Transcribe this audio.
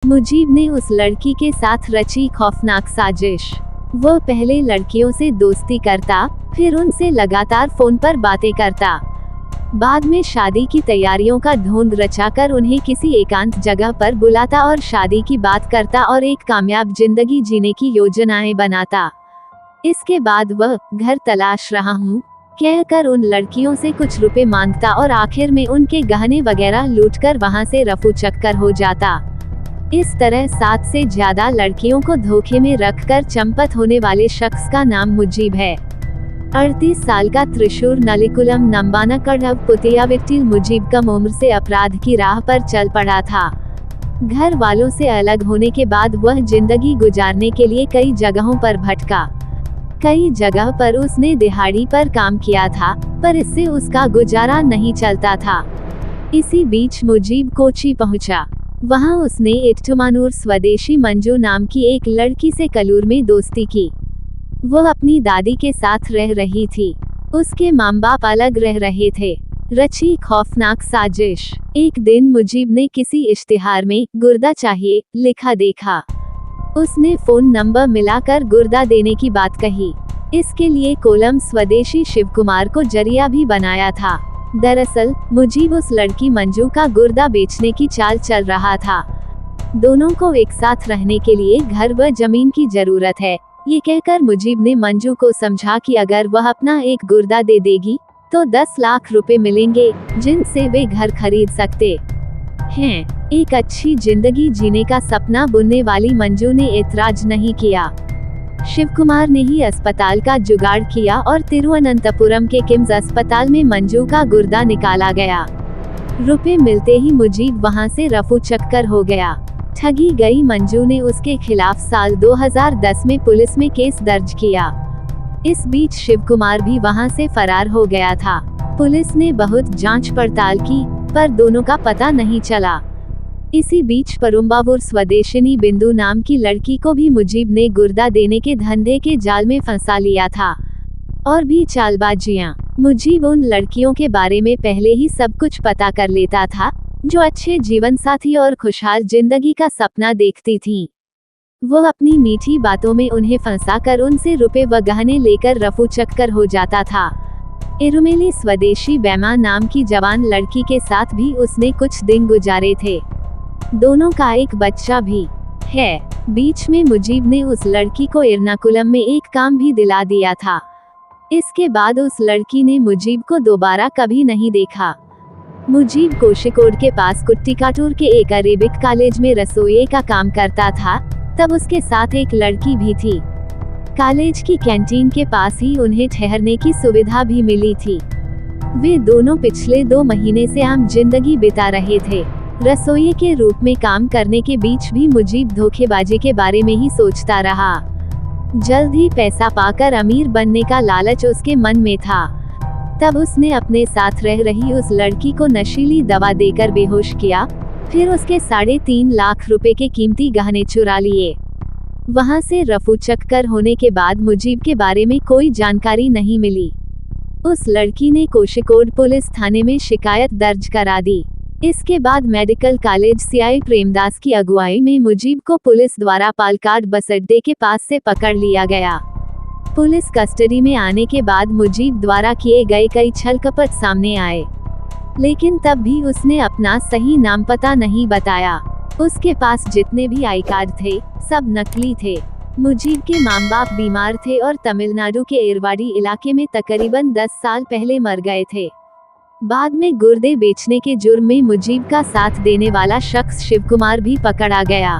मुजीब ने उस लड़की के साथ रची खौफनाक साजिश। वो पहले लड़कियों से दोस्ती करता, फिर उनसे लगातार फोन पर बातें करता। बाद में शादी की तैयारियों का ढोंग रचाकर उन्हें किसी एकांत जगह पर बुलाता और शादी की बात करता और एक कामयाब जिंदगी जीने की योजनाएं बनाता। इसके बाद वह घर तलाश रहा हूँ कहकर उन लड़कियों से कुछ रुपए मांगता और आखिर में उनके गहने वगैरह लूटकर वहां से रफू चक्कर हो जाता। इस तरह 7 से ज्यादा लड़कियों को धोखे में रखकर चंपत होने वाले शख्स का नाम मुजीब है। 38 साल का त्रिशूर नलिकुलम नंबानाकड़व पुतियाविट्टिल मुजीब कम उम्र से अपराध की राह पर चल पड़ा था। घर वालों से अलग होने के बाद वह जिंदगी गुजारने के लिए कई जगहों पर भटका। कई जगह पर उसने दिहाड़ी पर काम किया था, पर इससे उसका गुजारा नहीं चलता था। इसी बीच मुजीब कोची पहुंचा। वहां उसने इट्टुमानूर स्वदेशी मंजू नाम की एक लड़की से कलूर में दोस्ती की। वो अपनी दादी के साथ रह रही थी। उसके माँ बाप अलग रह रहे थे। रची खौफनाक साजिश। एक दिन मुजीब ने किसी इश्तिहार में गुर्दा चाहिए लिखा देखा। उसने फोन नंबर मिलाकर गुर्दा देने की बात कही। इसके लिए कोलम स्वदेशी शिव कुमार को जरिया भी बनाया था। दरअसल मुजीब उस लड़की मंजू का गुर्दा बेचने की चाल चल रहा था। दोनों को एक साथ रहने के लिए घर व जमीन की जरूरत है, ये कहकर मुजीब ने मंजू को समझा कि अगर वह अपना एक गुर्दा दे देगी तो 10 लाख रुपए मिलेंगे, जिनसे वे घर खरीद सकते हैं। एक अच्छी जिंदगी जीने का सपना बुनने वाली मंजू ने ऐतराज नहीं किया। शिव कुमार ने ही अस्पताल का जुगाड़ किया और तिरुवनंतपुरम के किम्स अस्पताल में मंजू का गुर्दा निकाला गया। रुपए मिलते ही मुजीब वहां से रफू चक्कर हो गया। ठगी गई मंजू ने उसके खिलाफ साल 2010 में पुलिस में केस दर्ज किया। इस बीच शिव कुमार भी वहां से फरार हो गया था। पुलिस ने बहुत जांच पड़ताल की, पर दोनों का पता नहीं चला। इसी बीच परुम्बावूर स्वदेशिनी बिंदु नाम की लड़की को भी मुजीब ने गुर्दा देने के धंधे के जाल में फंसा लिया था। और भी चालबाजियां। मुजीब उन लड़कियों के बारे में पहले ही सब कुछ पता कर लेता था, जो अच्छे जीवन साथी और खुशहाल जिंदगी का सपना देखती थीं। वो अपनी मीठी बातों में उन्हें फंसाकर उनसे रुपए व गहने लेकर रफू चक्कर हो जाता था। इरुमेली स्वदेशी बैमा नाम की जवान लड़की के साथ भी उसने कुछ दिन गुजारे थे। दोनों का एक बच्चा भी है। बीच में मुजीब ने उस लड़की को एर्नाकुलम में एक काम भी दिला दिया था। इसके बाद उस लड़की ने मुजीब को दोबारा कभी नहीं देखा। मुजीब कोषिकोड के पास कुट्टिकाटूर के एक अरेबिक कॉलेज में रसोइये का काम करता था। तब उसके साथ एक लड़की भी थी। कॉलेज की कैंटीन के पास ही उन्हें ठहरने की सुविधा भी मिली थी। वे दोनों पिछले 2 महीने से आम जिंदगी बिता रहे थे। रसोइये के रूप में काम करने के बीच भी मुजीब धोखेबाजी के बारे में ही सोचता रहा। जल्द ही पैसा पाकर अमीर बनने का लालच उसके मन में था। तब उसने अपने साथ रह रही उस लड़की को नशीली दवा देकर बेहोश किया, फिर उसके 3.5 लाख रुपए के कीमती गहने चुरा लिए। वहां से रफू चक्कर होने के बाद मुजीब के बारे में कोई जानकारी नहीं मिली। उस लड़की ने कोषिकोड पुलिस थाने में शिकायत दर्ज करा दी। इसके बाद मेडिकल कॉलेज सीआई प्रेमदास की अगुवाई में मुजीब को पुलिस द्वारा पालकाड बस अड्डे के पास से पकड़ लिया गया। पुलिस कस्टडी में आने के बाद मुजीब द्वारा किए गए कई छल-कपट सामने आए, लेकिन तब भी उसने अपना सही नाम पता नहीं बताया। उसके पास जितने भी आई कार्ड थे, सब नकली थे। मुजीब के माँ बाप बीमार थे और तमिलनाडु के एरवाडी इलाके में तकरीबन 10 साल पहले मर गए थे। बाद में गुर्दे बेचने के जुर्म में मुजीब का साथ देने वाला शख्स शिव कुमार भी पकड़ा गया।